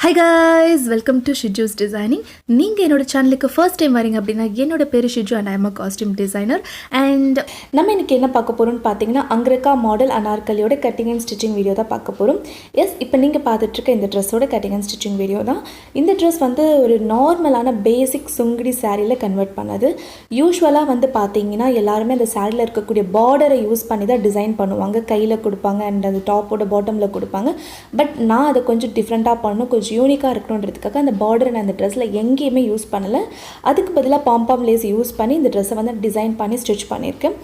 Hi guys, welcome to Shiju's Designing. நீங்கள் என்னோட சேனலுக்கு ஃபர்ஸ்ட் டைம் வரீங்க அப்படின்னா என்னோட பேர் Shiju and I'm a costume designer. And நம்ம இன்றைக்கி என்ன பார்க்க போகிறோம்னு பார்த்தீங்கன்னா அங்ரகா மாடல் அனார்கலியோட கட்டிங் அண்ட் ஸ்டிச்சிங் வீடியோ தான் பார்க்க போகிறோம். எஸ், இப்போ நீங்கள் பார்த்துட்ருக்க இந்த ட்ரெஸ்ஸோட கட்டிங் அண்ட் ஸ்டிச்சிங் வீடியோ தான். இந்த ட்ரெஸ் வந்து ஒரு நார்மலான பேசிக் சுங்குடி சாரியில் கன்வெர்ட் பண்ணது. யூஸ்வலாக வந்து பார்த்தீங்கன்னா எல்லாருமே அந்த சாரியில் இருக்கக்கூடிய பார்டரை யூஸ் பண்ணி தான் டிசைன் பண்ணுவாங்க, கையில் கொடுப்பாங்க அண்ட் அந்த டாப்போட பாட்டமில் கொடுப்பாங்க. பட் நான் அதை கொஞ்சம் டிஃப்ரெண்ட்டாக பண்ணணும், கொஞ்சம் யூனிக்காக இருக்கணுன்றதுக்காக அந்த பார்டரை நான் அந்த ட்ரெஸ்ஸில் எங்கேயுமே யூஸ் பண்ணலை. அதுக்கு பதிலாக பாம்பாம் லேஸ் யூஸ் பண்ணி இந்த ட்ரெஸ்ஸை வந்து டிசைன் பண்ணி ஸ்டிச் பண்ணியிருக்கேன்.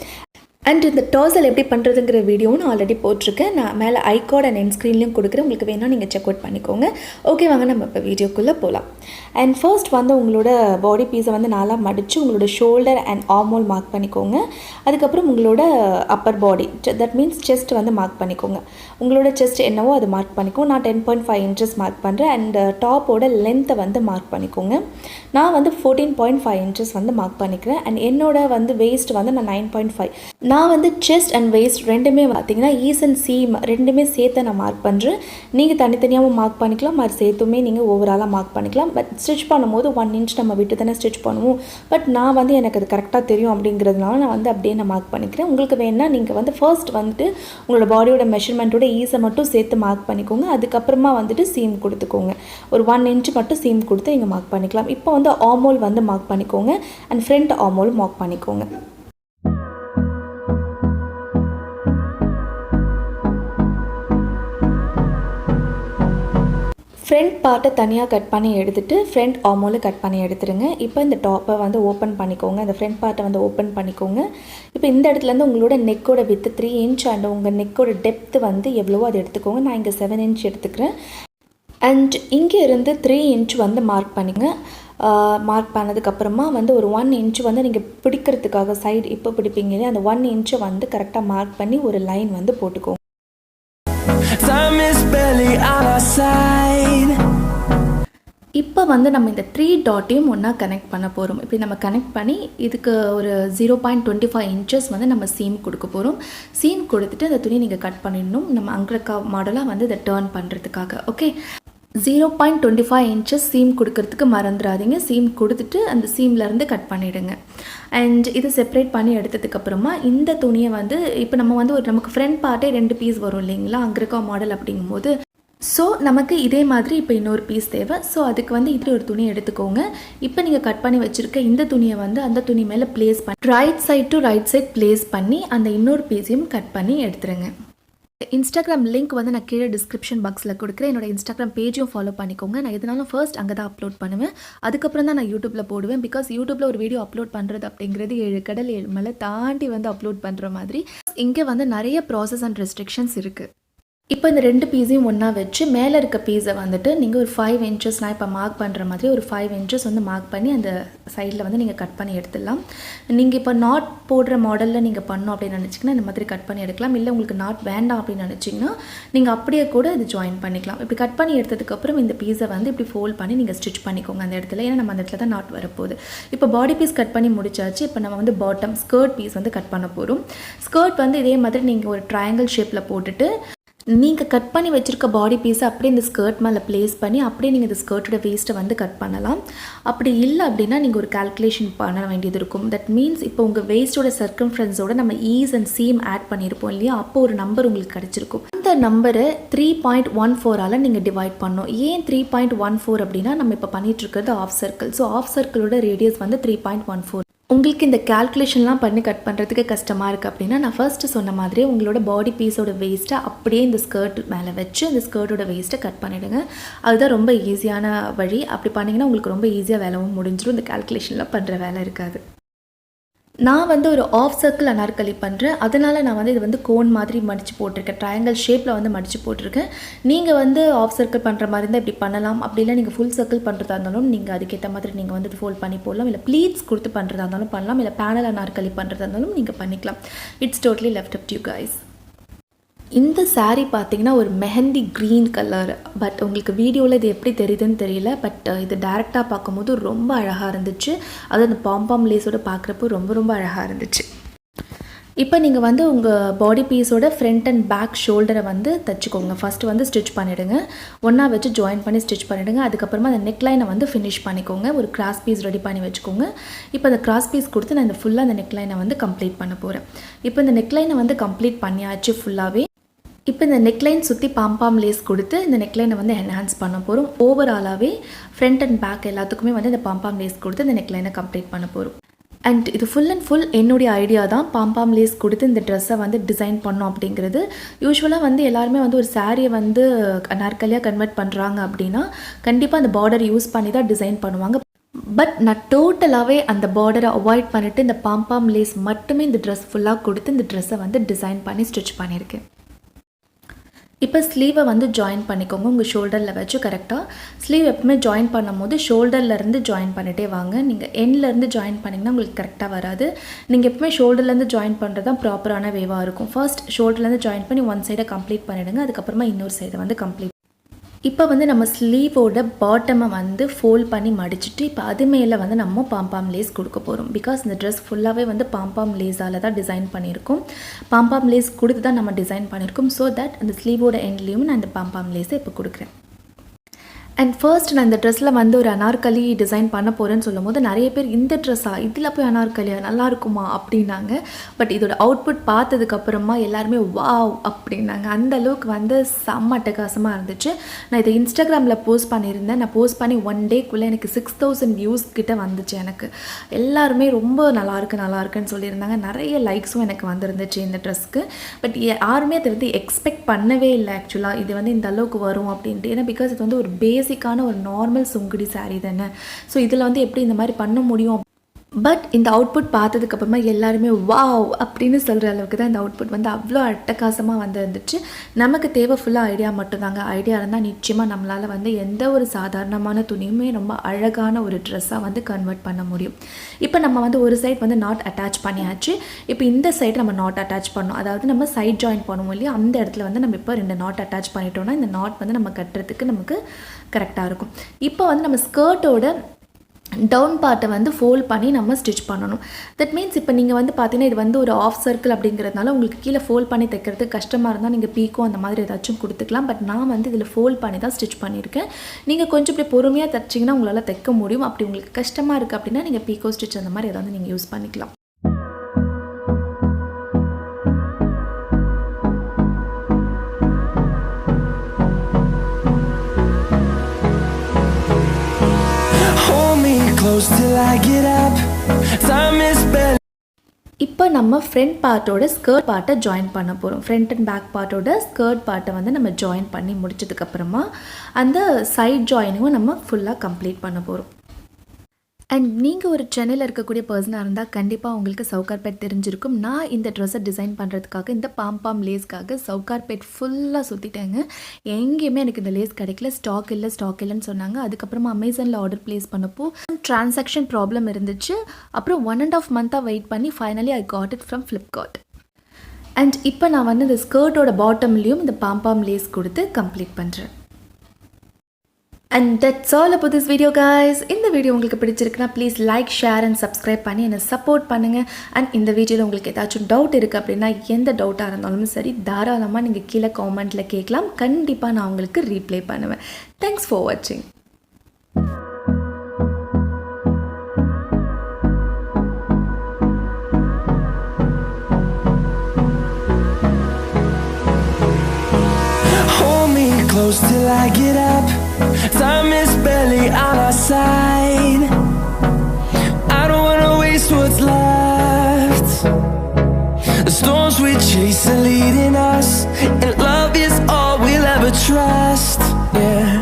அண்ட் இந்த டாசல் எப்படி பண்ணுறதுங்கிற வீடியோவும் நான் ஆல்ரெடி போட்டிருக்கேன். நான் மேலே ஐகார்ட் அண்ட் என் ஸ்க்ரீன்லேயும் கொடுக்குறேன், உங்களுக்கு வேணால் நீங்கள் செக் அவுட் பண்ணிக்கோங்க. ஓகே, வாங்க நம்ம இப்போ வீடியோக்குள்ளே போகலாம். அண்ட் ஃபர்ஸ்ட் வந்து உங்களோட பாடி பீஸை வந்து நாளாக மடித்து உங்களோட ஷோல்டர் அண்ட் ஆர்மோல் மார்க் பண்ணிக்கோங்க. அதுக்கப்புறம் உங்களோட அப்பர் பாடி, தட் மீன்ஸ் செஸ்ட் வந்து மார்க் பண்ணிக்கோங்க. உங்களோட செஸ்ட் என்னவோ அதை மார்க் பண்ணிக்கோங்க. நான் 10.5 இன்ச்சஸ் மார்க் பண்ணுறேன். அண்ட் டாப்போட லென்த்தை வந்து மார்க் பண்ணிக்கோங்க. நான் வந்து 14.5 இன்ச்சஸ் வந்து மார்க் பண்ணிக்கிறேன். அண்ட் என்னோட வந்து வெயிஸ்ட் வந்து நான் 9.5. நான் வந்து செஸ்ட் அண்ட் வெயிஸ்ட் ரெண்டுமே பார்த்தீங்கன்னா ஈஸ் அண்ட் சீம் ரெண்டுமே சேர்த்து நான் மார்க் பண்ணுறேன். நீங்கள் தனித்தனியாகவும் மார்க் பண்ணிக்கலாம், அது சேர்த்துமே நீங்கள் ஓவராலாக மார்க் பண்ணிக்கலாம். பட் ஸ்டிச் பண்ணும்போது 1 இன்ச் நம்ம விட்டு தானே ஸ்டிச் பண்ணுவோம். பட் நான் வந்து எனக்கு அது கரெக்டாக தெரியும் அப்படிங்கிறதுனால நான் வந்து அப்படியே நான் மார்க் பண்ணிக்கிறேன். உங்களுக்கு வேணால் நீங்கள் வந்து ஃபர்ஸ்ட் வந்துட்டு உங்களோட பாடியோட மெஷர்மெண்ட்டோட ஈஸை மட்டும் சேர்த்து மார்க் பண்ணிக்கோங்க. அதுக்கப்புறமா வந்துட்டு சீம் கொடுத்துக்கோங்க. ஒரு 1 இன்ச் மட்டும் சீம் கொடுத்து நீங்கள் மார்க் பண்ணிக்கலாம். இப்போ வந்து ஆர்மோல் வந்து மார்க் பண்ணிக்கோங்க அண்ட் ஃப்ரண்ட் ஆர்மோல் மார்க் பண்ணிக்கோங்க. ஃப்ரண்ட் பார்ட்டை தனியாக கட் பண்ணி எடுத்துகிட்டு ஃப்ரண்ட் ஆர்மோலை கட் பண்ணி எடுத்துருங்க. இப்போ இந்த டாப்பை வந்து ஓப்பன் பண்ணிக்கோங்க, இந்த ஃப்ரண்ட் பார்ட்டை வந்து ஓப்பன் பண்ணிக்கோங்க. இப்போ இந்த இடத்துலேருந்து உங்களோட நெக்கோட வித்து 3 இன்ச் அண்ட் உங்கள் நெக்கோட டெப்த்து வந்து எவ்வளவோ அதை எடுத்துக்கோங்க. நான் இங்கே 7 இன்ச் எடுத்துக்கிறேன். அண்ட் இங்கே இருந்து 3 இன்ச் வந்து மார்க் பண்ணிங்க. மார்க் பண்ணதுக்கப்புறமா வந்து ஒரு 1 இன்ச் வந்து நீங்கள் பிடிக்கிறதுக்காக சைடு இப்போ பிடிப்பீங்களே அந்த 1 இன்ச்சை வந்து கரெக்டாக மார்க் பண்ணி ஒரு லைன் வந்து போட்டுக்கோங்க. இப்போ வந்து நம்ம இந்த 3 டாட்டையும் ஒன்றா கனெக்ட் பண்ண போகிறோம். இப்படி நம்ம கனெக்ட் பண்ணி இதுக்கு ஒரு 0.25 இன்ச்சஸ் வந்து நம்ம சீம் கொடுக்க போகிறோம். சீம் கொடுத்துட்டு அந்த துணி நீங்கள் கட் பண்ணிடணும், நம்ம அங்ரகா மாடலாக வந்து இதை டர்ன் பண்ணுறதுக்காக. ஓகே, 0.25 இன்ச்சஸ் சீம் கொடுக்கறதுக்கு மறந்துடாதீங்க. சீம் கொடுத்துட்டு அந்த சீம்லேருந்து கட் பண்ணிவிடுங்க. அண்ட் இதை செப்பரேட் பண்ணி எடுத்ததுக்கப்புறமா இந்த துணியை வந்து இப்போ நம்ம வந்து நமக்கு ஃப்ரண்ட் பார்ட்டே 2 பீஸ் வரும் இல்லைங்களா அங்ரகா மாடல் அப்படிங்கும்போது. ஸோ நமக்கு இதே மாதிரி இப்போ இன்னொரு பீஸ் தேவை. ஸோ அதுக்கு வந்து இப்படி ஒரு துணி எடுத்துக்கோங்க. இப்போ நீங்கள் கட் பண்ணி வச்சுருக்க இந்த துணியை வந்து அந்த துணி மேலே ப்ளேஸ் பண்ணி right side to right side place பண்ணி அந்த இன்னொரு பீஸையும் கட் பண்ணி எடுத்துருங்க. இன்ஸ்டாகிராம் லிங்க் வந்து நான் கீழே டிஸ்கிரிப்ஷன் பாக்ஸில் கொடுக்குறேன். என்னோட இன்ஸ்டாகிராம் பேஜையும் ஃபாலோ பண்ணிக்கோங்க. நான் எதுனாலும் ஃபர்ஸ்ட் அங்கே தான் அப்லோட் பண்ணுவேன், அதுக்கப்புறம் தான் நான் யூடியூப்பில் போடுவேன். பிகாஸ் யூடியூப்பில் ஒரு வீடியோ அப்லோட் பண்ணுறது அப்படிங்கிறது 7 கடல் 7 மலை தாண்டி வந்து அப்லோட் பண்ணுற மாதிரி. இங்கே வந்து நிறைய ப்ராசஸ் அண்ட் ரெஸ்ட்ரிக்ஷன்ஸ் இருக்குது. இப்போ இந்த 2 பீஸையும் ஒன்றா வச்சு மேலே இருக்க பீஸை வந்துட்டு நீங்கள் ஒரு 5 இன்ச்சஸ் நான் இப்போ மார்க் பண்ணுற மாதிரி ஒரு 5 இன்ச்சஸ் வந்து மார்க் பண்ணி அந்த சைடில் வந்து நீங்கள் கட் பண்ணி எடுத்துடலாம். நீங்கள் இப்போ நாட் போடுற மாடலில் நீங்கள் பண்ணோம் அப்படின்னு நினச்சிங்கன்னா இந்த மாதிரி கட் பண்ணி எடுக்கலாம். இல்லை உங்களுக்கு நாட் வேண்டாம் அப்படின்னு நினச்சிங்கன்னா நீங்கள் அப்படியே கூட இது ஜாயின் பண்ணிக்கலாம். இப்படி கட் பண்ணி எடுத்ததுக்கப்புறம் இந்த பீஸை வந்து இப்படி ஃபோல்ட் பண்ணி நீங்கள் ஸ்டிச் பண்ணிக்கோங்க அந்த இடத்துல. ஏன்னா நம்ம அந்த இடத்துல தான் நாட் வரப்போகுது. இப்போ பாடி பீஸ் கட் பண்ணி முடிச்சாச்சு. இப்போ நம்ம வந்து பாட்டம் ஸ்கர்ட் பீஸ் வந்து கட் பண்ண போகிறோம். ஸ்கர்ட் வந்து இதே மாதிரி நீங்கள் ஒரு ட்ரையாங்கிள் ஷேப்பில் போட்டுட்டு நீங்கள் கட் பண்ணி வச்சுருக்க பாடி பீஸை அப்படியே இந்த ஸ்கர்ட் மேலே ப்ளேஸ் பண்ணி அப்படியே நீங்கள் இந்த ஸ்கர்ட்டோட வேஸ்ட்டை வந்து கட் பண்ணலாம். அப்படி இல்லை அப்படின்னா நீங்கள் ஒரு கால்குலேஷன் பண்ண வேண்டியது இருக்கும். தட் மீன்ஸ் இப்போ உங்கள் வேஸ்ட்டோட சர்க்கம்ஃபரன்ஸோட நம்ம ஈஸ் அண்ட் சீம் ஆட் பண்ணியிருப்போம் இல்லையா, அப்போ ஒரு நம்பர் உங்களுக்கு கிடச்சிருக்கும். அந்த நம்பரை 3.14ஆல் நீங்கள் டிவைட் பண்ணோம். ஏன் 3.14 அப்படின்னா நம்ம இப்போ பண்ணிகிட்ருக்கிறது ஆஃப் சர்க்கிள். ஸோ ஆஃப் சர்க்கிளோட ரேடியஸ் வந்து 3.14. உங்களுக்கு இந்த கால்குலேஷன்லாம் பண்ணி கட் பண்ணுறதுக்கு கஷ்டமாக இருக்குது அப்படின்னா நான் ஃபர்ஸ்ட்டு சொன்ன மாதிரியே உங்களோட பாடி பீஸோட வேஸ்ட்டை அப்படியே இந்த ஸ்கர்ட் மேலே வச்சு இந்த ஸ்கர்ட்டோட வேஸ்ட்டை கட் பண்ணிவிடுங்க. அதுதான் ரொம்ப ஈஸியான வழி. அப்படி பண்ணிங்கன்னா உங்களுக்கு ரொம்ப ஈஸியாக வேலைவும் முடிஞ்சிடும். இந்த கால்குலேஷன்லாம் பண்ணுற வேலை இருக்காது. நான் வந்து ஒரு ஆஃப் சர்க்கிள் அனார்கலி பண்ணுறேன், அதனால் நான் வந்து இது வந்து கோன் மாதிரி மடித்து போட்டிருக்கேன், ட்ரையாங்கிள் ஷேப்பில் வந்து மடித்து போட்டிருக்கேன். நீங்கள் வந்து ஆஃப் சர்க்கிள் பண்ணுற மாதிரி இருந்தால் இப்படி பண்ணலாம். அப்படி இல்லை நீங்கள் ஃபுல் சர்க்கிள் பண்ணுறதா இருந்தாலும் நீங்கள் அதுக்கேற்ற மாதிரி நீங்கள் வந்து ஃபோல்ட் பண்ணி போடலாம். இல்லை ப்ளீட்ஸ் கொடுத்து பண்ணுறதா இருந்தாலும் பண்ணலாம். இல்லை பேனல் அனார்கலி பண்ணுறதா இருந்தாலும் நீங்கள் பண்ணிக்கலாம். It's totally left up to you guys. இந்த சாரீ பார்த்தீங்கன்னா ஒரு மெஹந்தி க்ரீன் கலர். பட் உங்களுக்கு வீடியோவில் இது எப்படி தெரியுதுன்னு தெரியல. பட் இது டேரெக்டாக பார்க்கும்போது ரொம்ப அழகாக இருந்துச்சு. அது அந்த பாம்பாம் லேஸோடு பார்க்குறப்போ ரொம்ப ரொம்ப அழகாக இருந்துச்சு. இப்போ நீங்கள் வந்து உங்கள் பாடி பீஸோட ஃப்ரண்ட் அண்ட் பேக் ஷோல்டரை வந்து தைச்சிக்கோங்க. ஃபஸ்ட்டு வந்து ஸ்டிச் பண்ணிவிடுங்க. ஒன்றா வச்சு ஜாயின் பண்ணி ஸ்டிச் பண்ணிவிடுங்க. அதுக்கப்புறமா அந்த நெக்லைனை வந்து ஃபினிஷ் பண்ணிக்கோங்க. ஒரு கிராஸ் பீஸ் ரெடி பண்ணி வச்சுக்கோங்க. இப்போ அந்த கிராஸ் பீஸ் கொடுத்து நான் இந்த ஃபுல்லாக அந்த நெக்லைனை வந்து கம்ப்ளீட் பண்ண போகிறேன். இப்போ இந்த நெக்லைனை வந்து கம்ப்ளீட் பண்ணியாச்சு ஃபுல்லாகவே. இப்போ இந்த நெக்லைன் சுற்றி பாம்பாம் லேஸ் கொடுத்து இந்த நெக்லைனை வந்து என்ஹான்ஸ் பண்ண போகிறோம். ஓவராலாகவே ஃப்ரண்ட் அண்ட் பேக் எல்லாத்துக்குமே வந்து இந்த பாம்பாம் லேஸ் கொடுத்து இந்த நெக்லைனை கம்ப்ளீட் பண்ண போகிறோம். அண்ட் இது ஃபுல் அண்ட் ஃபுல் என்னுடைய ஐடியா தான். பாம்பாம் லேஸ் கொடுத்து இந்த ட்ரெஸ்ஸை வந்து டிசைன் பண்ணோம் அப்படிங்கிறது. யூஸ்வலாக வந்து எல்லாருமே வந்து ஒரு சாரியை வந்து அனார்கலியாக கன்வெர்ட் பண்ணுறாங்க அப்படின்னா கண்டிப்பாக அந்த பார்டர் யூஸ் பண்ணி தான் டிசைன் பண்ணுவாங்க. பட் நான் டோட்டலாகவே அந்த பார்டரை அவாய்ட் பண்ணிவிட்டு இந்த பாம்பாம் லேஸ் மட்டுமே இந்த ட்ரெஸ் ஃபுல்லாக கொடுத்து இந்த ட்ரெஸ்ஸை வந்து டிசைன் பண்ணி ஸ்டிச் பண்ணியிருக்கேன். இப்போ ஸ்லீவை வந்து ஜாயின் பண்ணிக்கோங்க. உங்கள் ஷோல்டரில் வச்சு கரெக்டாக ஸ்லீவ் எப்பவுமே ஜாயின் பண்ணும் போது ஷோல்டர்லேருந்து ஜாயின் பண்ணிகிட்டே வாங்க. நீங்கள் எண்ட்லேருந்து ஜாயின் பண்ணிங்கன்னா உங்களுக்கு கரெக்டாக வராது. நீங்கள் எப்பவுமே ஷோல்டர்லேருந்து ஜாயின் பண்ணுறது தான் ப்ராப்பரான வேவாக இருக்கும். ஃபர்ஸ்ட் ஷோல்டர்லேருந்து ஜாயின் பண்ணி ஒன் சைடை கம்ப்ளீட் பண்ணிவிடுங்க. அதுக்கப்புறமா இன்னொரு சைடை வந்து கம்ப்ளீட். இப்போ வந்து நம்ம ஸ்லீவோட பாட்டமை வந்து ஃபோல்ட் பண்ணி மடிச்சுட்டு இப்போ அது மேலே வந்து நம்ம பாம்பாம் லேஸ் கொடுக்க போகிறோம். பிகாஸ் இந்த ட்ரெஸ் ஃபுல்லாகவே வந்து பாம்பாம் லேஸால் தான் டிசைன் பண்ணியிருக்கோம். பாம்பாம் லேஸ் கொடுத்து தான் நம்ம டிசைன் பண்ணியிருக்கோம். ஸோ தட் அந்த ஸ்லீவோட எண்ட்லேயும் நான் இந்த பாம்பாம் லேஸை இப்போ கொடுக்குறேன். அண்ட் ஃபர்ஸ்ட் நான் இந்த ட்ரெஸ்ஸில் வந்து ஒரு அனார்கலி டிசைன் பண்ண போகிறேன்னு சொல்லும் போது நிறைய பேர் இந்த ட்ரெஸ்ஸாக இதில் போய் அனார்கலியா நல்லா இருக்குமா அப்படின்னாங்க. பட் இதோட அவுட்புட் பார்த்ததுக்கப்புறமா எல்லாருமே வாவ் அப்படின்னாங்க. அந்த அளவுக்கு வந்து செம்ம அட்டகாசமாக இருந்துச்சு. நான் இதை இன்ஸ்டாகிராமில் போஸ்ட் பண்ணியிருந்தேன். நான் போஸ்ட் பண்ணி ஒன் டேக்குள்ளே எனக்கு 6000 வியூஸ் கிட்ட வந்துச்சு. எனக்கு எல்லாருமே ரொம்ப நல்லாயிருக்குன்னு சொல்லியிருந்தாங்க. நிறைய லைக்ஸும் எனக்கு வந்துருந்துச்சு இந்த ட்ரெஸ்க்கு. பட் யாருமே அதை வந்து எக்ஸ்பெக்ட் பண்ணவே இல்லை ஆக்சுவலாக இது வந்து இந்த அளவுக்கு வரும் அப்படின்ட்டு. ஏன்னா பிகாஸ் இது வந்து ஒரு பேசிக்கான ஒரு நார்மல் சுங்குடி சாரீ தானே. ஸோ இதில் வந்து எப்படி இந்த மாதிரி பண்ண முடியும். பட் இந்த அவுட்புட் பார்த்ததுக்கப்புறமா எல்லாருமே வாவ் அப்படின்னு சொல்கிற அளவுக்கு தான் இந்த அவுட்புட் வந்து அவ்வளோ அட்டகாசமாக வந்து இருந்துச்சு. நமக்கு தேவை ஃபுல்லாக ஐடியா மட்டும்தாங்க. ஐடியா இருந்தால் நிச்சயமாக நம்மளால் வந்து எந்த ஒரு சாதாரணமான துணியுமே ரொம்ப அழகான ஒரு ட்ரெஸ்ஸாக வந்து கன்வெர்ட் பண்ண முடியும். இப்போ நம்ம வந்து ஒரு சைட் வந்து நாட் அட்டாச் பண்ணியாச்சு. இப்போ இந்த சைடு நம்ம நாட் அட்டாச் பண்ணோம். அதாவது நம்ம சைட் ஜாயின் பண்ணுவோம் இல்லையா, அந்த இடத்துல வந்து நம்ம இப்போ 2 நாட் அட்டாச் பண்ணிட்டோம்னா இந்த நாட் வந்து நம்ம கட்டுறதுக்கு நமக்கு கரெக்டாக இருக்கும். இப்போ வந்து நம்ம ஸ்கர்ட்டோட டவுன் பார்ட்டை வந்து ஃபோல்ட் பண்ணி நம்ம ஸ்டிச் பண்ணணும். தட் மீன்ஸ் இப்போ நீங்கள் வந்து பார்த்தீங்கன்னா இது வந்து ஒரு ஆஃப் சர்க்கிள் அப்படிங்கிறதுனால உங்களுக்கு கீழே ஃபோல்ட் பண்ணி தைக்கிறதுக்கு கஷ்டமாக இருந்தால் நீங்கள் பீக்கோ அந்த மாதிரி ஏதாச்சும் கொடுத்துக்கலாம். பட் நான் வந்து இதில் ஃபோல்ட் பண்ணி தான் ஸ்டிச் பண்ணியிருக்கேன். நீங்கள் கொஞ்சம் இப்படி பொறுமையாக தைச்சிங்கன்னா உங்களால் தைக்க முடியும். அப்படி உங்களுக்கு கஷ்டமாக இருக்குது அப்படின்னா நீங்கள் பீக்கோ ஸ்டிச் அந்த மாதிரி ஏதாவது நீங்கள் யூஸ் பண்ணிக்கலாம். இப்போ நம்ம ஃப்ரண்ட் பார்ட்டோட ஸ்கர்ட் பார்ட்டை ஜாயின் பண்ண போகிறோம். ஃப்ரண்ட் அண்ட் பேக் பார்ட்டோட ஸ்கர்ட் பார்ட்டை வந்து நம்ம ஜாயின் பண்ணி முடிச்சதுக்கப்புறமா அந்த சைட் ஜாயினிங்கும் நம்ம ஃபுல்லாக கம்ப்ளீட் பண்ண போகிறோம். அண்ட் நீங்கள் ஒரு சென்னையில் இருக்கக்கூடிய பர்சனாக இருந்தால் கண்டிப்பாக உங்களுக்கு சவுகார்பேட் தெரிஞ்சிருக்கும். நான் இந்த ட்ரெஸ்ஸை டிசைன் பண்ணுறதுக்காக இந்த பாம்பாம் லேஸ்க்காக சவுகார்பேட் ஃபுல்லாக சுற்றிட்டேங்க. எங்கேயுமே எனக்கு இந்த லேஸ் கிடைக்கல. ஸ்டாக் இல்லைன்னு சொன்னாங்க. அதுக்கப்புறமா அமேசானில் ஆர்டர் ப்ளேஸ் பண்ணப்போ டிரான்சாக்ஷன் ப்ராப்ளம் இருந்துச்சு. அப்புறம் 1.5 மந்த்தாக வெயிட் பண்ணி finally I got it from Flipkart. And இப்போ நான் வந்து இந்த ஸ்கர்ட்டோட பாட்டம்லேயும் இந்த பாம்பாம் லேஸ் கொடுத்து கம்ப்ளீட் பண்ணுறேன். And that's all about this video guys. இந்த வீடியோ உங்களுக்கு பிடிச்சிருக்குன்னா please like, share and subscribe பண்ணி என்னை சப்போர்ட் பண்ணுங்கள். அண்ட் இந்த வீடியோவில் உங்களுக்கு ஏதாச்சும் டவுட் இருக்குது அப்படின்னா எந்த டவுட்டாக இருந்தாலும் சரி தாராளமாக நீங்கள் கீழே காமெண்ட்டில் கேட்கலாம். கண்டிப்பாக நான் உங்களுக்கு ரீப்ளை பண்ணுவேன். தேங்க்ஸ் ஃபார் வாட்சிங். Close till I get up. Time is barely on our side. I don't wanna waste what's left. The storms we chase are leading us.